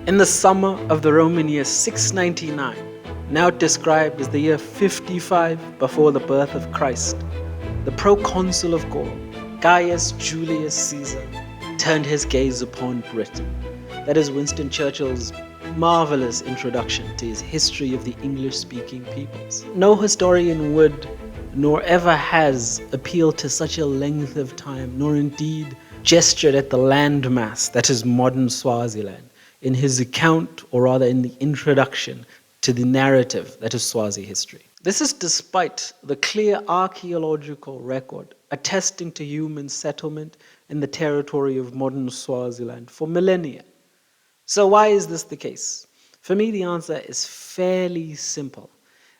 In the summer of the Roman year 699, now described as the year 55 before the birth of Christ, the proconsul of Gaul, Gaius Julius Caesar, turned his gaze upon Britain. That is Winston Churchill's marvelous introduction to his history of the English-speaking peoples. No historian would, nor ever has, appealed to such a length of time, nor indeed gestured at the landmass that is modern Swaziland in his account, or rather in the introduction to the narrative that is Swazi history. This is despite the clear archaeological record attesting to human settlement in the territory of modern Swaziland for millennia. So why is this the case? For me, the answer is fairly simple.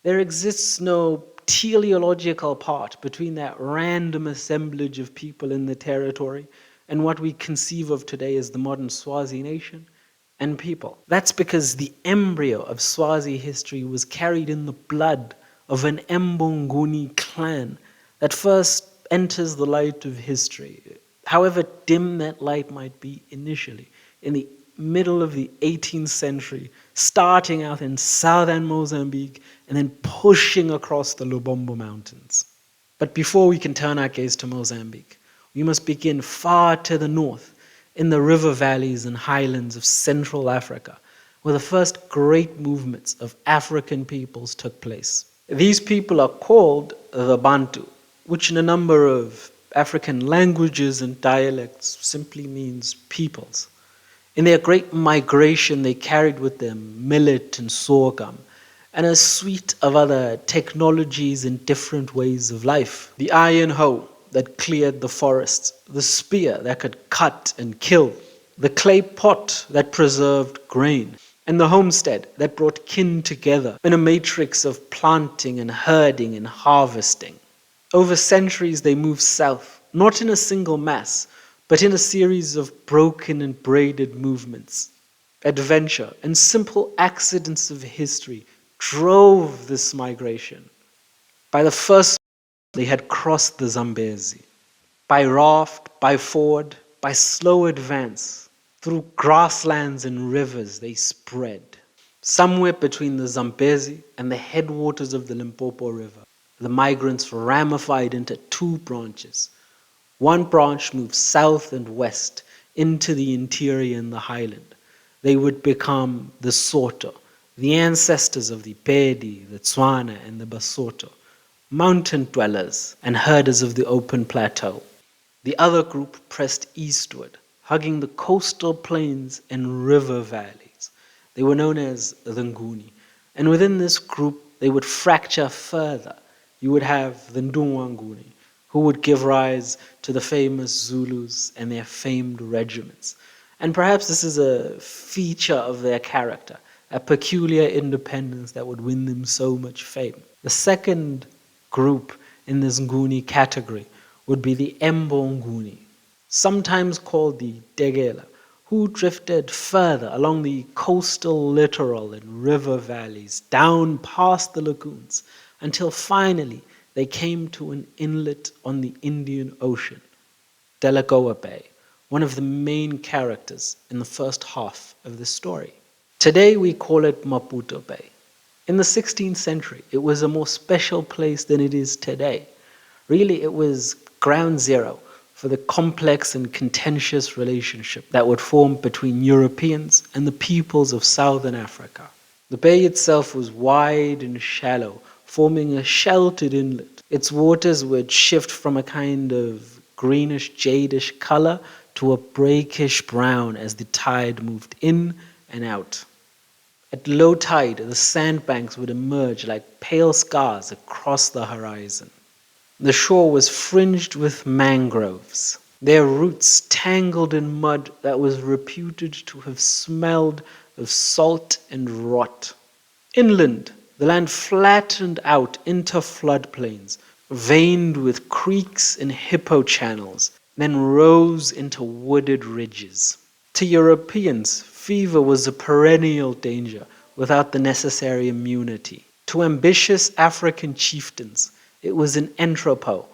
There exists no teleological part between that random assemblage of people in the territory and what we conceive of today as the modern Swazi nation and people. That's because the embryo of Swazi history was carried in the blood of an Mbonguni clan that first enters the light of history, however dim that light might be initially, in the middle of the 18th century, starting out in southern Mozambique and then pushing across the Lubombo Mountains. But before we can turn our gaze to Mozambique, we must begin far to the north, in the river valleys and highlands of Central Africa, where the first great movements of African peoples took place. These people are called the Bantu, which in a number of African languages and dialects simply means peoples. In their great migration, they carried with them millet and sorghum, and a suite of other technologies and different ways of life. The iron hoe that cleared the forests, the spear that could cut and kill, the clay pot that preserved grain, and the homestead that brought kin together in a matrix of planting and herding and harvesting. Over centuries they moved south, not in a single mass, but in a series of broken and braided movements. Adventure and simple accidents of history drove this migration. By the first they had crossed the Zambezi. By raft, by ford, by slow advance, through grasslands and rivers they spread. Somewhere between the Zambezi and the headwaters of the Limpopo River, the migrants ramified into two branches. One branch moved south and west into the interior and the highland. They would become the Soto, the ancestors of the Pedi, the Tswana, and the Basotho, mountain dwellers and herders of the open plateau. The other group pressed eastward, hugging the coastal plains and river valleys. They were known as the Nguni, and within this group they would fracture further. You would have the Ndungwanguni, who would give rise to the famous Zulus and their famed regiments. And perhaps this is a feature of their character, a peculiar independence that would win them so much fame. The second group in this Nguni category would be the Mbonguni, sometimes called the Degela, who drifted further along the coastal littoral and river valleys, down past the lagoons, until finally they came to an inlet on the Indian Ocean, Delagoa Bay, one of the main characters in the first half of the story. Today we call it Maputo Bay. In the 16th century, it was a more special place than it is today. Really, it was ground zero for the complex and contentious relationship that would form between Europeans and the peoples of southern Africa. The bay itself was wide and shallow, forming a sheltered inlet. Its waters would shift from a kind of greenish jadish color to a breakish brown as the tide moved in and out. At low tide, the sandbanks would emerge like pale scars across the horizon. The shore was fringed with mangroves, their roots tangled in mud that was reputed to have smelled of salt and rot. Inland, the land flattened out into floodplains, veined with creeks and hippo channels, then rose into wooded ridges. To Europeans, fever was a perennial danger without the necessary immunity. To ambitious African chieftains, it was an entrepot,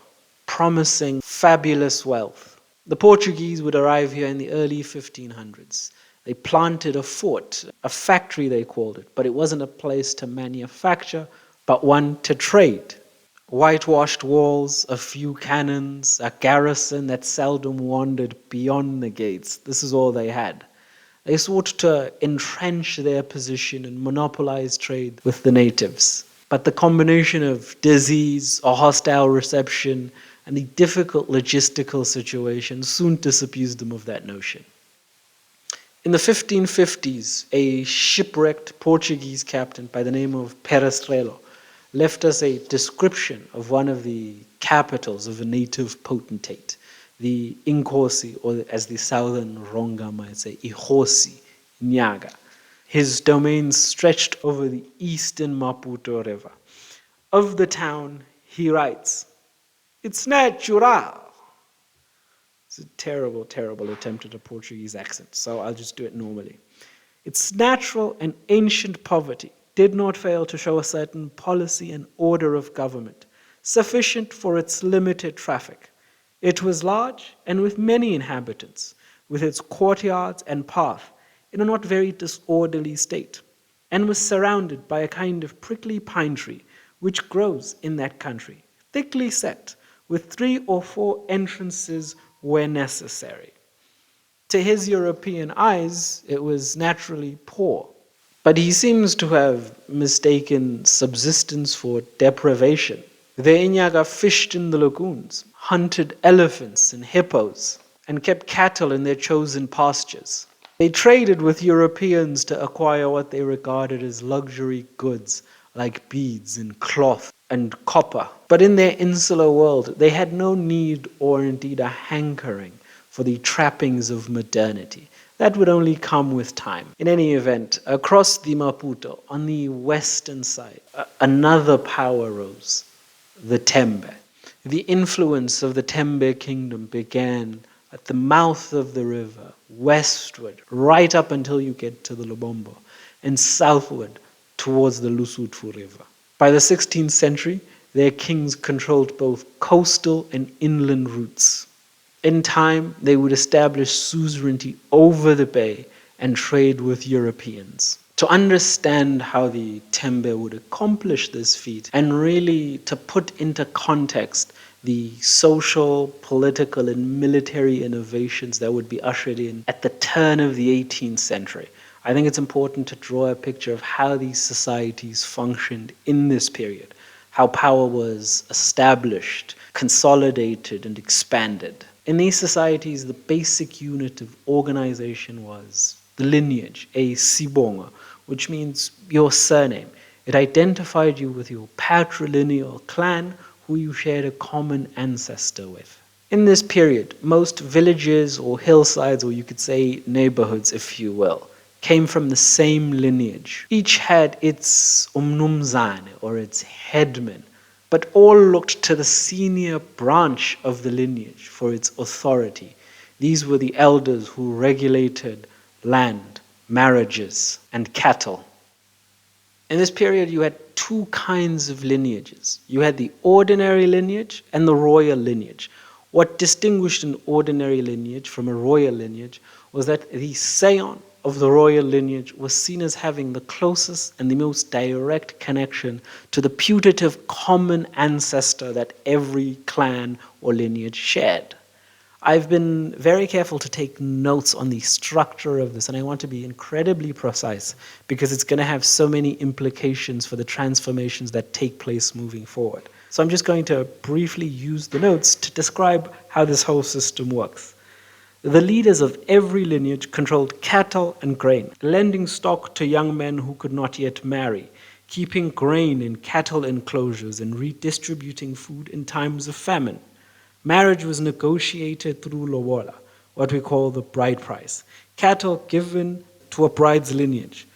promising fabulous wealth. The Portuguese would arrive here in the early 1500s. They planted a fort, a factory they called it, but it wasn't a place to manufacture, but one to trade. Whitewashed walls, a few cannons, a garrison that seldom wandered beyond the gates. This is all they had. They sought to entrench their position and monopolize trade with the natives. But the combination of disease, a hostile reception, and the difficult logistical situation soon disabused them of that notion. In the 1550s, a shipwrecked Portuguese captain by the name of Perestrello left us a description of one of the capitals of a native potentate, the Inkosi, or as the southern Ronga might say, Ihosi, Nyaga. His domains stretched over the eastern Maputo River. Of the town, he writes, "It's natural." It's a terrible, terrible attempt at a Portuguese accent, so I'll just do it normally. Its natural and ancient poverty did not fail to show a certain policy and order of government, sufficient for its limited traffic. It was large and with many inhabitants, with its courtyards and path in a not very disorderly state, and was surrounded by a kind of prickly pine tree which grows in that country, thickly set, with 3 or 4 entrances where necessary. To his European eyes, it was naturally poor, but he seems to have mistaken subsistence for deprivation. The Inyaga fished in the lagoons, hunted elephants and hippos, and kept cattle in their chosen pastures. They traded with Europeans to acquire what they regarded as luxury goods, like beads and cloth and copper. But in their insular world, they had no need or indeed a hankering for the trappings of modernity. That would only come with time. In any event, across the Maputo, on the western side, another power rose, the Tembe. The influence of the Tembe kingdom began at the mouth of the river, westward, right up until you get to the Lubombo, and southward towards the Lusutfu River. By the 16th century, their kings controlled both coastal and inland routes. In time, they would establish suzerainty over the bay and trade with Europeans. To understand how the Tembe would accomplish this feat, and really to put into context the social, political, and military innovations that would be ushered in at the turn of the 18th century, I think it's important to draw a picture of how these societies functioned in this period, how power was established, consolidated, and expanded. In these societies, the basic unit of organization was the lineage, a sibonga, which means your surname. It identified you with your patrilineal clan who you shared a common ancestor with. In this period, most villages or hillsides, or you could say neighborhoods, if you will, came from the same lineage. Each had its umnumzane, or its headman, but all looked to the senior branch of the lineage for its authority. These were the elders who regulated land, marriages, and cattle. In this period, you had 2 kinds of lineages. You had the ordinary lineage and the royal lineage. What distinguished an ordinary lineage from a royal lineage was that the scion of the royal lineage was seen as having the closest and the most direct connection to the putative common ancestor that every clan or lineage shared. I've been very careful to take notes on the structure of this, and I want to be incredibly precise because it's going to have so many implications for the transformations that take place moving forward. So I'm just going to briefly use the notes to describe how this whole system works. The leaders of every lineage controlled cattle and grain, lending stock to young men who could not yet marry, keeping grain in cattle enclosures, and redistributing food in times of famine. Marriage was negotiated through lobola, what we call the bride price, cattle given to a bride's lineage.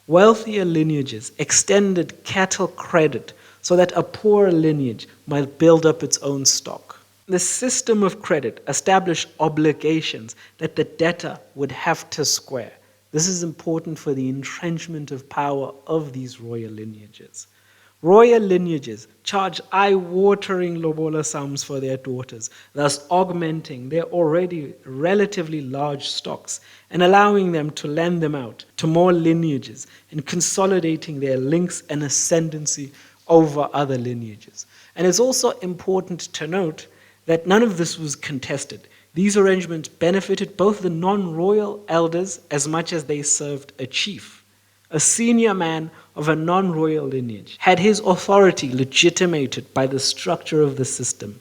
Wealthier lineages extended cattle credit so that a poor lineage might build up its own stock. The system of credit established obligations that the debtor would have to square. This is important for the entrenchment of power of these royal lineages. Royal lineages charge eye-watering lobola sums for their daughters, thus augmenting their already relatively large stocks and allowing them to lend them out to more lineages and consolidating their links and ascendancy over other lineages. And it's also important to note that none of this was contested. These arrangements benefited both the non-royal elders as much as they served a chief. A senior man of a non-royal lineage had his authority legitimated by the structure of the system.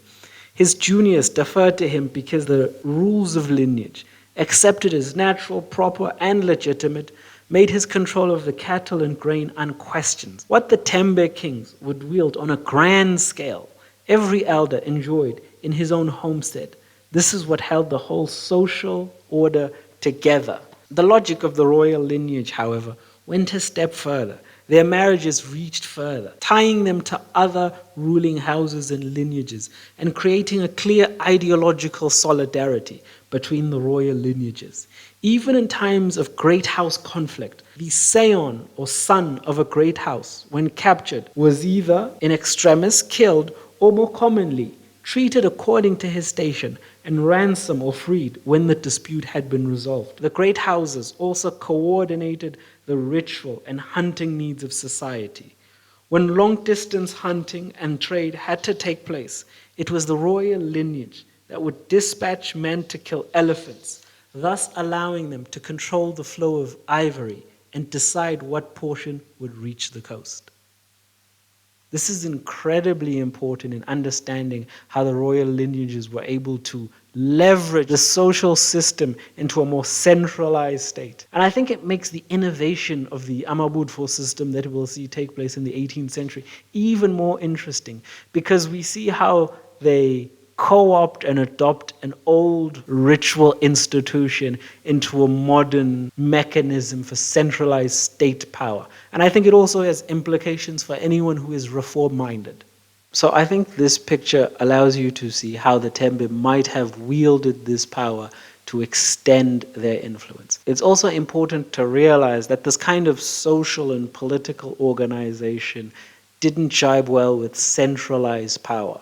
His juniors deferred to him because the rules of lineage, accepted as natural, proper, and legitimate, made his control of the cattle and grain unquestioned. What the Tembe kings would wield on a grand scale, every elder enjoyed in his own homestead. This is what held the whole social order together. The logic of the royal lineage, however, went a step further. Their marriages reached further, tying them to other ruling houses and lineages and creating a clear ideological solidarity between the royal lineages. Even in times of great house conflict, the scion or son of a great house, when captured, was either in extremis killed or more commonly treated according to his station and ransomed or freed when the dispute had been resolved. The great houses also coordinated the ritual and hunting needs of society. When long-distance hunting and trade had to take place, it was the royal lineage that would dispatch men to kill elephants, thus allowing them to control the flow of ivory and decide what portion would reach the coast. This is incredibly important in understanding how the royal lineages were able to leverage the social system into a more centralized state. And I think it makes the innovation of the Amabutfo system that we'll see take place in the 18th century even more interesting, because we see how they co-opt and adopt an old ritual institution into a modern mechanism for centralized state power. And I think it also has implications for anyone who is reform-minded. So I think this picture allows you to see how the Tembe might have wielded this power to extend their influence. It's also important to realize that this kind of social and political organization didn't jibe well with centralized power.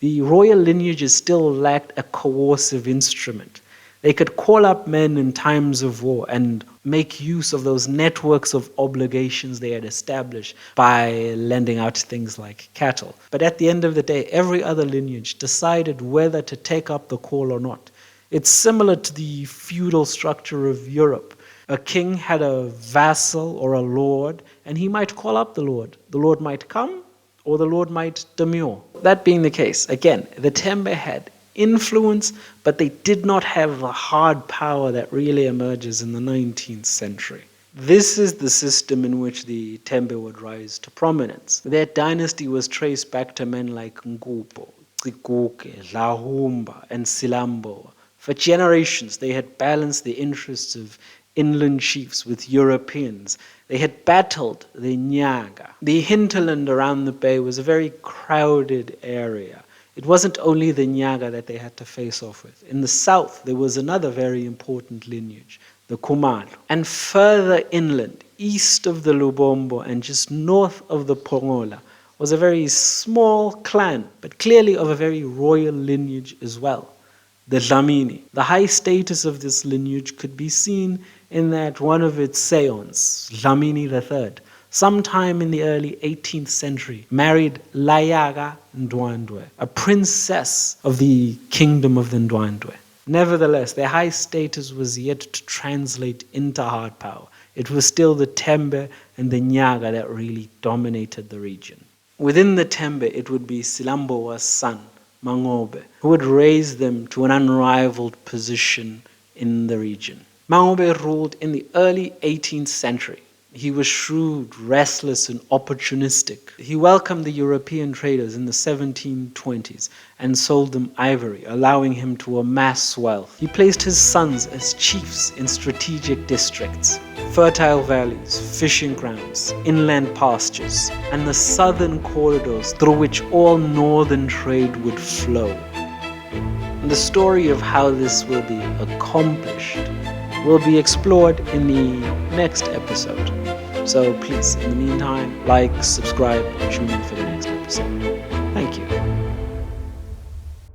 The royal lineages still lacked a coercive instrument. They could call up men in times of war and make use of those networks of obligations they had established by lending out things like cattle. But at the end of the day, every other lineage decided whether to take up the call or not. It's similar to the feudal structure of Europe. A king had a vassal or a lord, and he might call up the lord. The lord might come, or the lord might demur. That being the case, again, the Tembe had influence, but they did not have the hard power that really emerges in the 19th century. This is the system in which the Tembe would rise to prominence. Their dynasty was traced back to men like Ngupo, Tsikuke, Lahumba, and Silambo. For generations, they had balanced the interests of inland chiefs with Europeans. They had battled the Nyaga. The hinterland around the bay was a very crowded area. It wasn't only the Nyaga that they had to face off with. In the south, there was another very important lineage, the Kumalo. And further inland, east of the Lubombo and just north of the Pongola, was a very small clan, but clearly of a very royal lineage as well, the Dlamini. The high status of this lineage could be seen in that one of its scions, Dlamini III, sometime in the early 18th century, married Layaga Ndwandwe, a princess of the kingdom of the Ndwandwe. Nevertheless, their high status was yet to translate into hard power. It was still the Tembe and the Nyaga that really dominated the region. Within the Tembe, it would be Silambowa's son, Mangobe, who would raise them to an unrivaled position in the region. Mangobe ruled in the early 18th century. He was shrewd, restless, and opportunistic. He welcomed the European traders in the 1720s and sold them ivory, allowing him to amass wealth. He placed his sons as chiefs in strategic districts, fertile valleys, fishing grounds, inland pastures, and the southern corridors through which all northern trade would flow. And the story of how this will be accomplished will be explored in the next episode. So please, in the meantime, like, subscribe, tune in for the next episode. Thank you.